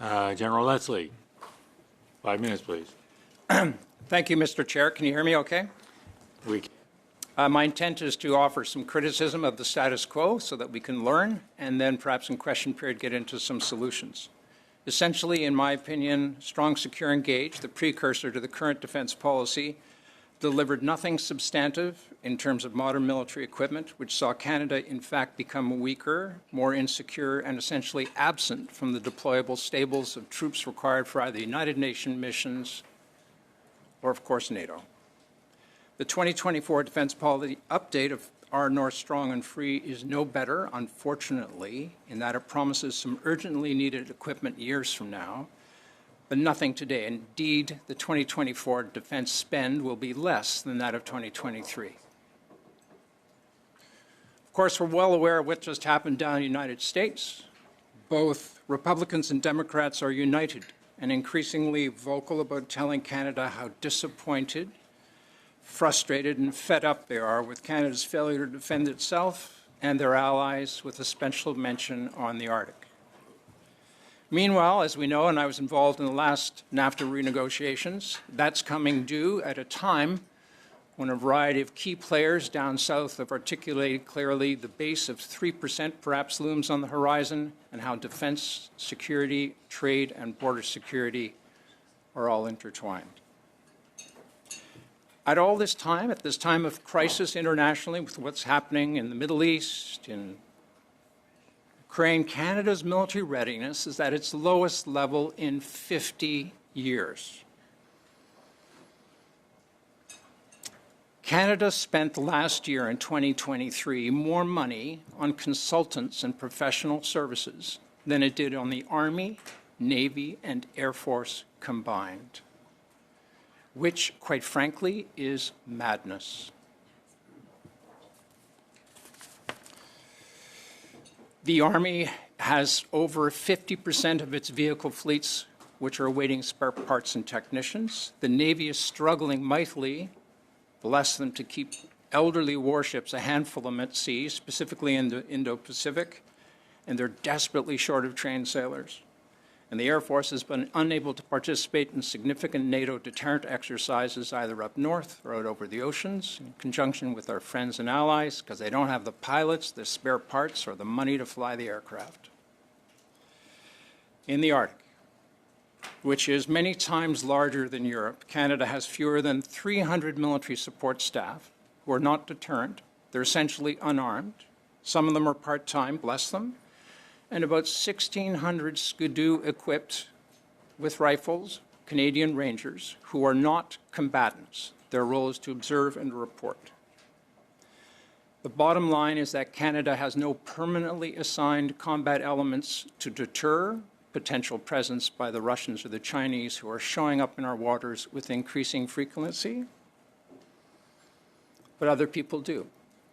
General Leslie, 5 minutes, please. Thank you, Mr. Chair. Can you hear me okay? We My intent is to offer some criticism of the status quo so that we can learn and then perhaps in question period get into some solutions. Essentially, in my opinion, strong, secure, engage, the precursor to the current defense policy, delivered nothing substantive in terms of modern military equipment, which saw Canada, in fact, become weaker, more insecure, and essentially absent from the deployable stables of troops required for either United Nations missions or, of course, NATO. The 2024 defense policy update of Our North Strong and Free is no better, unfortunately, in that it promises some urgently needed equipment years from now, but nothing today. Indeed, the 2024 defense spend will be less than that of 2023. Of course, we're well aware of what just happened down in the United States. Both Republicans and Democrats are united and increasingly vocal about telling Canada how disappointed, frustrated, and fed up they are with Canada's failure to defend itself and their allies, with a special mention on the Arctic. Meanwhile, as we know, and I was involved in the last NAFTA renegotiations, that's coming due at a time when a variety of key players down south have articulated clearly the base of 3% perhaps looms on the horizon, and how defense, security, trade, and border security are all intertwined. At this time of crisis internationally, with what's happening in the Middle East, in Ukraine, Canada's military readiness is at its lowest level in 50 years. Canada spent last year in 2023 more money on consultants and professional services than it did on the Army, Navy, and Air Force combined, which, quite frankly, is madness. The Army has over 50% of its vehicle fleets which are awaiting spare parts and technicians. The Navy is struggling mightily, bless them, to keep elderly warships, a handful of them at sea, specifically in the Indo-Pacific, and they're desperately short of trained sailors. And the Air Force has been unable to participate in significant NATO deterrent exercises either up north or out over the oceans, in conjunction with our friends and allies, because they don't have the pilots, the spare parts, or the money to fly the aircraft. In the Arctic, which is many times larger than Europe, Canada has fewer than 300 military support staff who are not deterrent. They're essentially unarmed. Some of them are part-time, bless them, and about 1,600 Skidoo equipped with rifles, Canadian Rangers, who are not combatants. Their role is to observe and report. The bottom line is that Canada has no permanently assigned combat elements to deter potential presence by the Russians or the Chinese, who are showing up in our waters with increasing frequency, but other people do.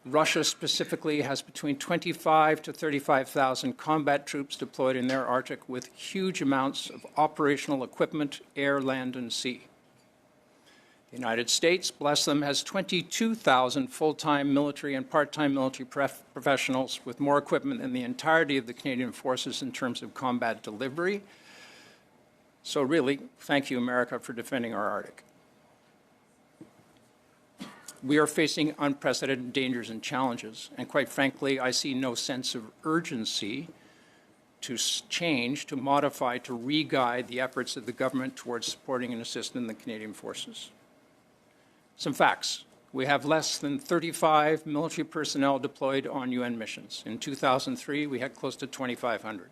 Russia specifically has between 25 to 35,000 combat troops deployed in their Arctic, with huge amounts of operational equipment, air, land, and sea. The United States, bless them, has 22,000 full-time military and part-time military professionals, with more equipment than the entirety of the Canadian forces in terms of combat delivery. So really, thank you, America, for defending our Arctic. We are facing unprecedented dangers and challenges, and quite frankly, I see no sense of urgency to change, to modify, to re-guide the efforts of the government towards supporting and assisting the Canadian forces. Some facts. We have less than 35 military personnel deployed on UN missions. In 2003, we had close to 2,500.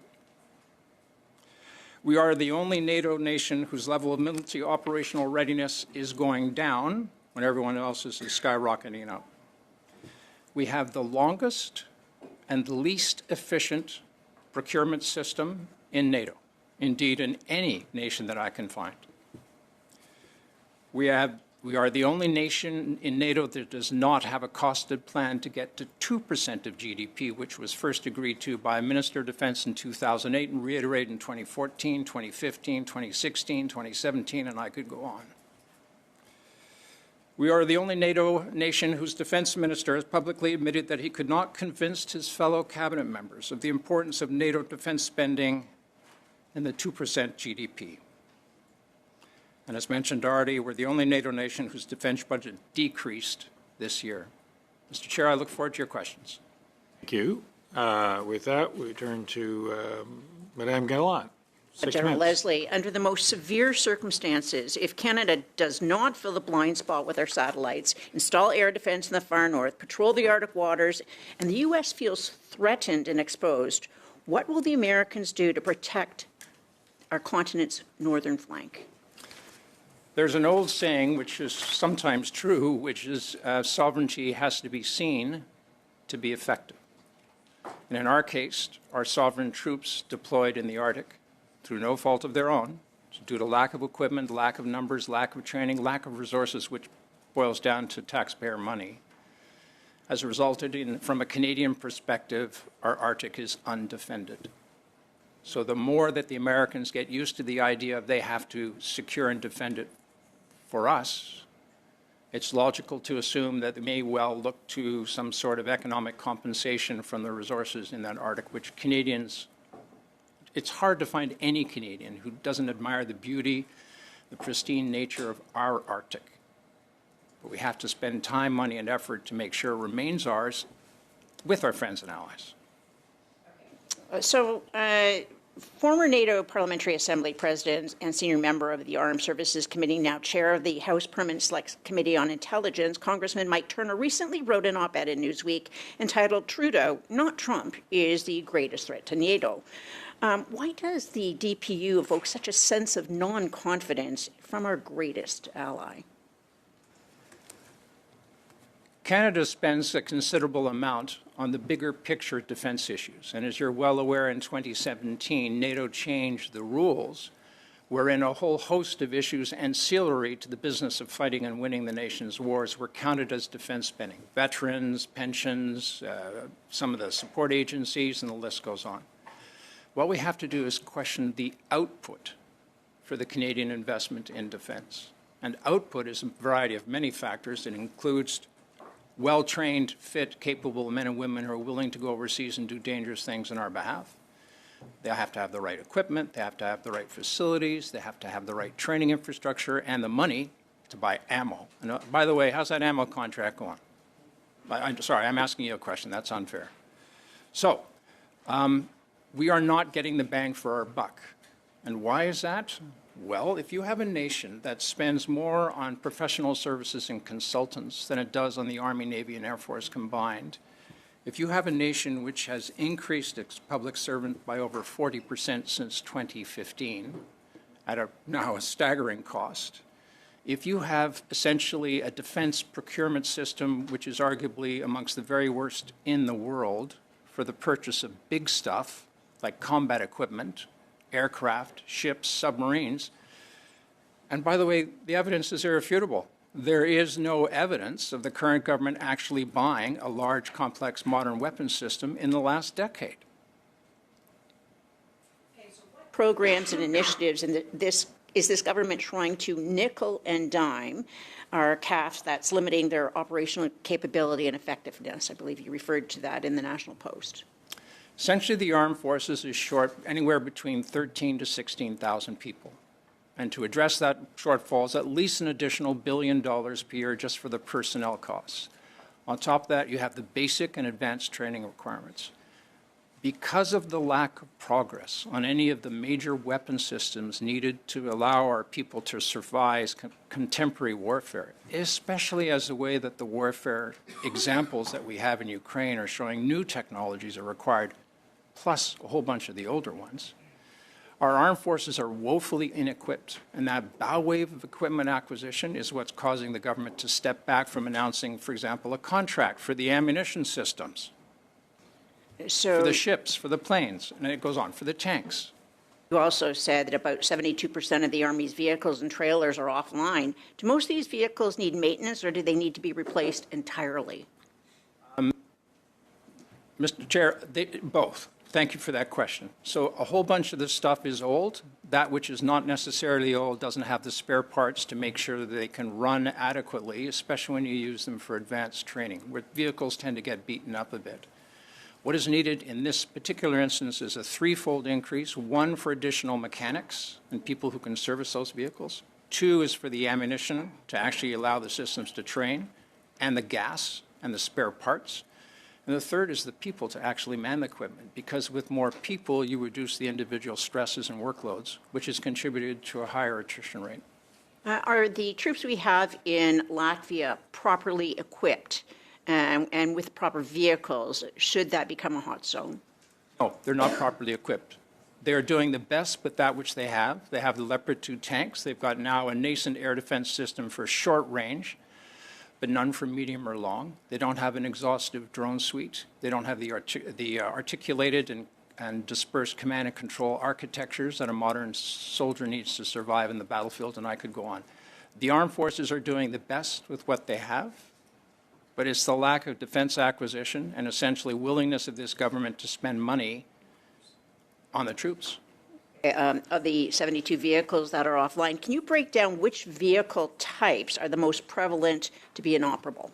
We are the only NATO nation whose level of military operational readiness is going down when everyone else is skyrocketing up. We have the longest and least efficient procurement system in NATO, indeed in any nation that I can find. We are the only nation in NATO that does not have a costed plan to get to 2% of GDP, which was first agreed to by a Minister of Defense in 2008 and reiterated in 2014, 2015, 2016, 2017, and I could go on. We are the only NATO nation whose defense minister has publicly admitted that he could not convince his fellow cabinet members of the importance of NATO defense spending and the 2% GDP. And as mentioned already, we're the only NATO nation whose defense budget decreased this year. Mr. Chair, I look forward to your questions. Thank you. With that, we turn to Madame Gallant. 6 General minutes. Leslie, under the most severe circumstances, if Canada does not fill the blind spot with our satellites, install air defense in the far north, patrol the Arctic waters, and the U.S. feels threatened and exposed, what will the Americans do to protect our continent's northern flank? There's an old saying, which is sometimes true, which is sovereignty has to be seen to be effective. And in our case, our sovereign troops deployed in the Arctic, through no fault of their own, due to lack of equipment, lack of numbers, lack of training, lack of resources, which boils down to taxpayer money, has resulted in, from a Canadian perspective, our Arctic is undefended. So the more that the Americans get used to the idea of they have to secure and defend it for us, it's logical to assume that they may well look to some sort of economic compensation from the resources in that Arctic, which Canadians, it's hard to find any Canadian who doesn't admire the beauty, the pristine nature of our Arctic. But we have to spend time, money, and effort to make sure it remains ours with our friends and allies. Former NATO Parliamentary Assembly President and senior member of the Armed Services Committee, now chair of the House Permanent Select Committee on Intelligence, Congressman Mike Turner recently wrote an op-ed in Newsweek entitled "Trudeau, Not Trump, is the Greatest Threat to NATO." Why does the DPU evoke such a sense of non-confidence from our greatest ally? Canada spends a considerable amount on the bigger picture defense issues. And as you're well aware, in 2017, NATO changed the rules wherein a whole host of issues ancillary to the business of fighting and winning the nation's wars were counted as defense spending. Veterans, pensions, some of the support agencies, and the list goes on. What we have to do is question the output for the Canadian investment in defense. And output is a variety of many factors. It includes well-trained, fit, capable men and women who are willing to go overseas and do dangerous things on our behalf. They have to have the right equipment, they have to have the right facilities, they have to have the right training infrastructure and the money to buy ammo. And by the way, how's that ammo contract going? I'm sorry, I'm asking you a question. That's unfair. So, we are not getting the bang for our buck. And why is that? Well, if you have a nation that spends more on professional services and consultants than it does on the Army, Navy, and Air Force combined, if you have a nation which has increased its public servant by over 40% since 2015, at now a staggering cost, if you have essentially a defense procurement system which is arguably amongst the very worst in the world for the purchase of big stuff like combat equipment, aircraft, ships, submarines. And by the way, the evidence is irrefutable. There is no evidence of the current government actually buying a large, complex, modern weapons system in the last decade. Okay, so what programs and initiatives is this government trying to nickel and dime our CAFs that's limiting their operational capability and effectiveness? I believe you referred to that in the National Post. Essentially, the armed forces is short anywhere between 13,000 to 16,000 people. And to address that shortfall is at least an additional $1 billion per year just for the personnel costs. On top of that, you have the basic and advanced training requirements. Because of the lack of progress on any of the major weapon systems needed to allow our people to survive contemporary warfare, especially as the way that the warfare examples that we have in Ukraine are showing new technologies are required, plus a whole bunch of the older ones, our armed forces are woefully inequipped, and that bow wave of equipment acquisition is what's causing the government to step back from announcing, for example, a contract for the ammunition systems, for the ships, for the planes, and it goes on, for the tanks. You also said that about 72% of the Army's vehicles and trailers are offline. Do most of these vehicles need maintenance, or do they need to be replaced entirely? Mr. Chair, both. Thank you for that question. So a whole bunch of this stuff is old. That which is not necessarily old doesn't have the spare parts to make sure that they can run adequately, especially when you use them for advanced training, where vehicles tend to get beaten up a bit. What is needed in this particular instance is a threefold increase. One, for additional mechanics and people who can service those vehicles. Two is for the ammunition to actually allow the systems to train, and the gas and the spare parts. And the third is the people to actually man the equipment, because with more people, you reduce the individual stresses and workloads, which has contributed to a higher attrition rate. Are the troops we have in Latvia properly equipped and with proper vehicles, should that become a hot zone? No, they're not properly equipped. They are doing the best with that which they have. They have the Leopard 2 tanks. They've got now a nascent air defense system for short range, but none for medium or long. They don't have an exhaustive drone suite. They don't have the articulated and dispersed command and control architectures that a modern soldier needs to survive in the battlefield, and I could go on. The armed forces are doing the best with what they have, but it's the lack of defense acquisition and essentially willingness of this government to spend money on the troops. Of the 72 vehicles that are offline, can you break down which vehicle types are the most prevalent to be inoperable?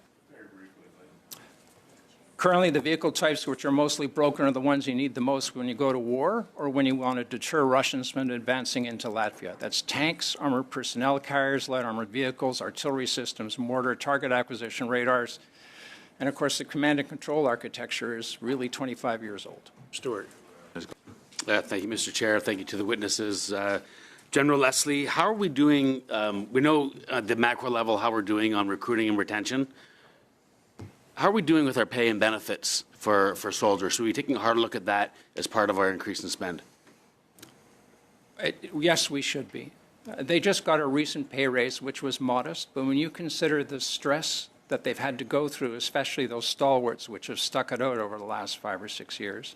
Currently, the vehicle types which are mostly broken are the ones you need the most when you go to war or when you want to deter Russians from advancing into Latvia. That's tanks, armored personnel carriers, light armored vehicles, artillery systems, mortar, target acquisition radars, and of course the command and control architecture is really 25 years old. Stuart. Thank you, Mr. Chair. Thank you to the witnesses. General Leslie, how are we doing? We know at the macro level how we're doing on recruiting and retention. How are we doing with our pay and benefits for soldiers? So are we taking a hard look at that as part of our increase in spend? Yes, we should be. They just got a recent pay raise, which was modest, but when you consider the stress that they've had to go through, especially those stalwarts which have stuck it out over the last 5 or 6 years,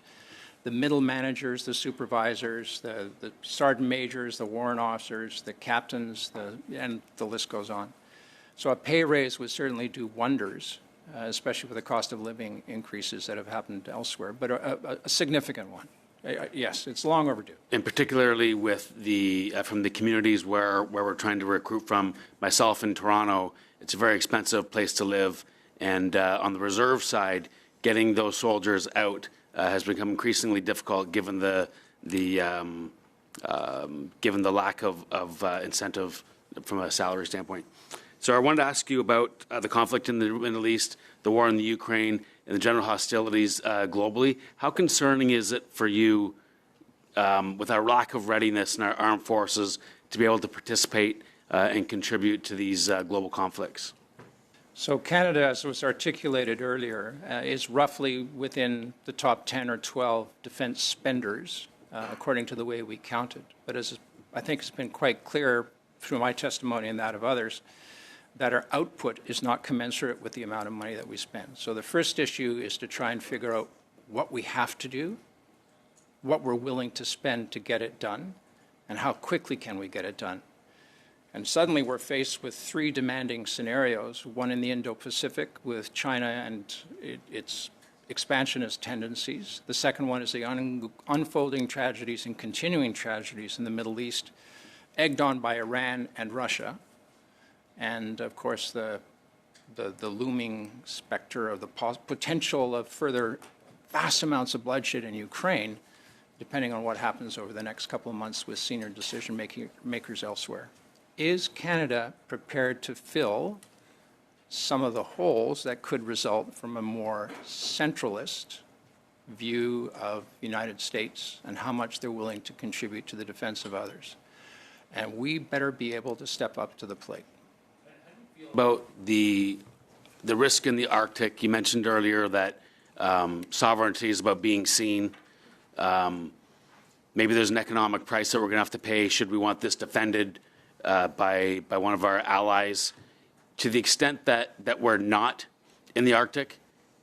the middle managers, the supervisors, the sergeant majors, the warrant officers, the captains, and the list goes on. So a pay raise would certainly do wonders, especially with the cost of living increases that have happened elsewhere, but a significant one. Yes, it's long overdue. And particularly with the from the communities where we're trying to recruit from, myself in Toronto, it's a very expensive place to live, and on the reserve side, getting those soldiers out has become increasingly difficult given the lack of incentive from a salary standpoint. So I wanted to ask you about the conflict in the Middle East, the war in the Ukraine, and the general hostilities globally. How concerning is it for you, with our lack of readiness in our armed forces, to be able to participate and contribute to these global conflicts? So Canada, as was articulated earlier, is roughly within the top 10 or 12 defense spenders, according to the way we counted. But as I think it's been quite clear through my testimony and that of others, that our output is not commensurate with the amount of money that we spend. So the first issue is to try and figure out what we have to do, what we're willing to spend to get it done, and how quickly can we get it done. And suddenly we're faced with 3 demanding scenarios, one in the Indo-Pacific with China and its expansionist tendencies. The second one is the unfolding tragedies and continuing tragedies in the Middle East, egged on by Iran and Russia. And of course, the looming specter of the potential of further vast amounts of bloodshed in Ukraine, depending on what happens over the next couple of months with senior decision makers elsewhere. Is Canada prepared to fill some of the holes that could result from a more centralist view of the United States and how much they're willing to contribute to the defense of others? And we better be able to step up to the plate. About the risk in the Arctic, you mentioned earlier that sovereignty is about being seen. Maybe there's an economic price that we're going to have to pay should we want this defended by one of our allies. To the extent that we're not in the Arctic,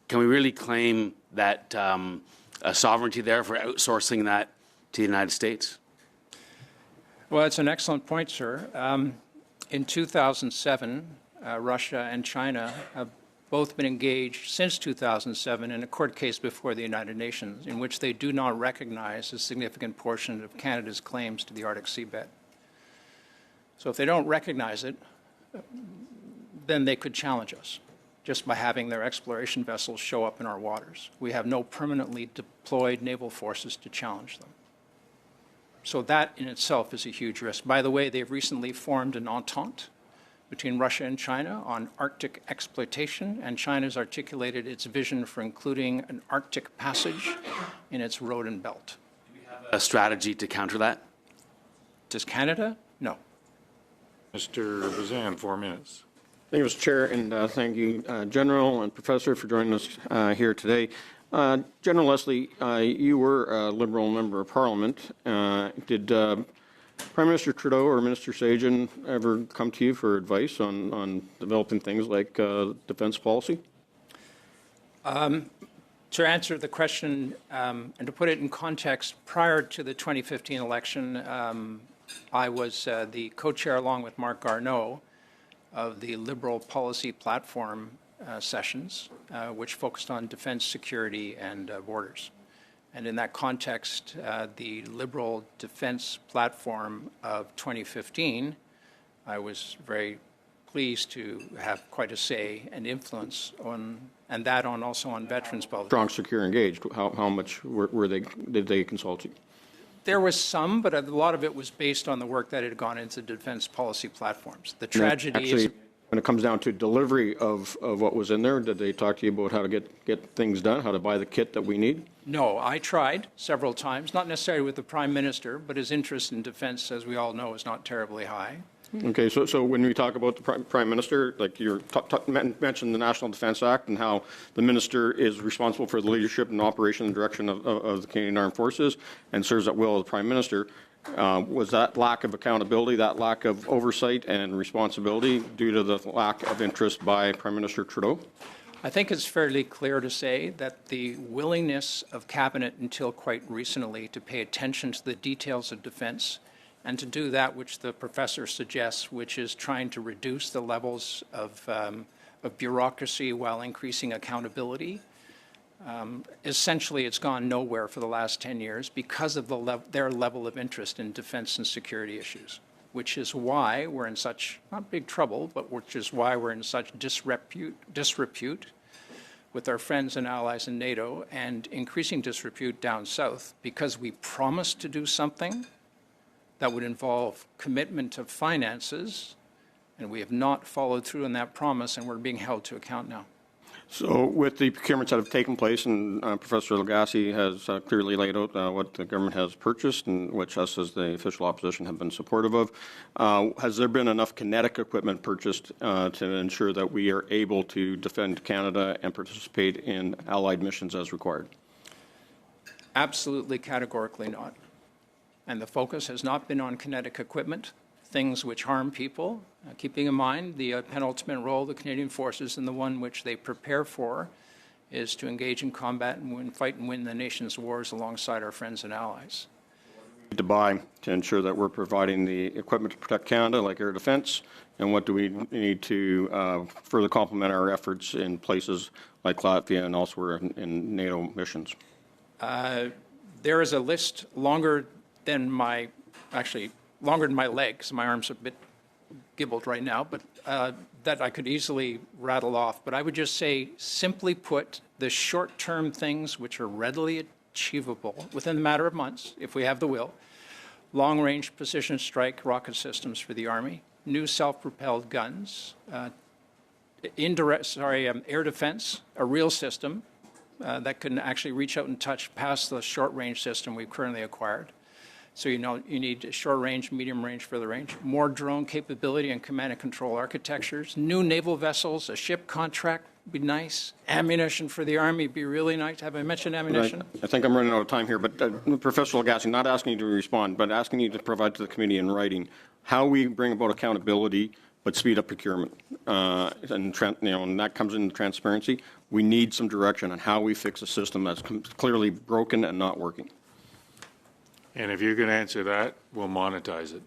can we really claim that a sovereignty there for outsourcing that to the United States? Well, it's an excellent point, sir. In 2007, Russia and China have both been engaged since 2007 in a court case before the United Nations in which they do not recognize a significant portion of Canada's claims to the Arctic seabed. So if they don't recognize it, then they could challenge us just by having their exploration vessels show up in our waters. We have no permanently deployed naval forces to challenge them. So that in itself is a huge risk. By the way, they've recently formed an entente between Russia and China on Arctic exploitation, and China's articulated its vision for including an Arctic passage in its road and belt. A strategy to counter that? Does Canada? No. Mr. Bazan, 4 minutes. Thank you, Mr. Chair, and thank you, General and Professor, for joining us here today. General Leslie, you were a Liberal member of Parliament. Did Prime Minister Trudeau or Minister Sajjan ever come to you for advice on developing things like defense policy? To answer the question and to put it in context, prior to the 2015 election, I was the co-chair, along with Marc Garneau, of the Liberal Policy Platform sessions, which focused on defense, security, and borders. And in that context, the Liberal Defense Platform of 2015, I was very pleased to have quite a say and influence on, and that on also on veterans policy. Strong, secure, engaged. How much did they consult you? There was some, but a lot of it was based on the work that had gone into defense policy platforms. The tragedy is... When it comes down to delivery of what was in there, did they talk to you about how to get things done, how to buy the kit that we need? No, I tried several times, not necessarily with the Prime Minister, but his interest in defense, as we all know, is not terribly high. Okay, so when we talk about the Prime Minister, like you mentioned the National Defence Act and how the Minister is responsible for the leadership and operation and direction of the Canadian Armed Forces and serves at will as the Prime Minister, was that lack of accountability, that lack of oversight and responsibility due to the lack of interest by Prime Minister Trudeau? I think it's fairly clear to say that the willingness of Cabinet until quite recently to pay attention to the details of defense and to do that which the professor suggests, which is trying to reduce the levels of bureaucracy while increasing accountability. Essentially, it's gone nowhere for the last 10 years because of their level of interest in defense and security issues, which is why we're in such, not big trouble, but which is why we're in such disrepute with our friends and allies in NATO and increasing disrepute down south because we promised to do something that would involve commitment of finances, and we have not followed through on that promise, and we're being held to account now. So with the procurements that have taken place, and Professor Lagasse has clearly laid out what the government has purchased and which us as the official opposition have been supportive of, has there been enough kinetic equipment purchased to ensure that we are able to defend Canada and participate in allied missions as required? Absolutely, categorically not. And the focus has not been on kinetic equipment, things which harm people, keeping in mind the penultimate role of the Canadian Forces and the one which they prepare for is to engage in combat and fight and win the nation's wars alongside our friends and allies. To buy to ensure that we're providing the equipment to protect Canada, like air defense, and what do we need to further complement our efforts in places like Latvia and elsewhere in NATO missions? There is a list longer than my legs. My arms are a bit gibbled right now, but that I could easily rattle off. But I would just say, simply put, the short-term things which are readily achievable within a matter of months, if we have the will, long-range precision strike rocket systems for the Army, new self-propelled guns, air defense, a real system that can actually reach out and touch past the short-range system we've currently acquired. So you need short range, medium range, further range, more drone capability and command and control architectures, new naval vessels, a ship contract would be nice, ammunition for the Army would be really nice. Have I mentioned ammunition? I think I'm running out of time here, but Professor Lagasse, not asking you to respond, but asking you to provide to the committee in writing how we bring about accountability but speed up procurement. And that comes into transparency. We need some direction on how we fix a system that's clearly broken and not working. And if you can answer that, we'll monetize it.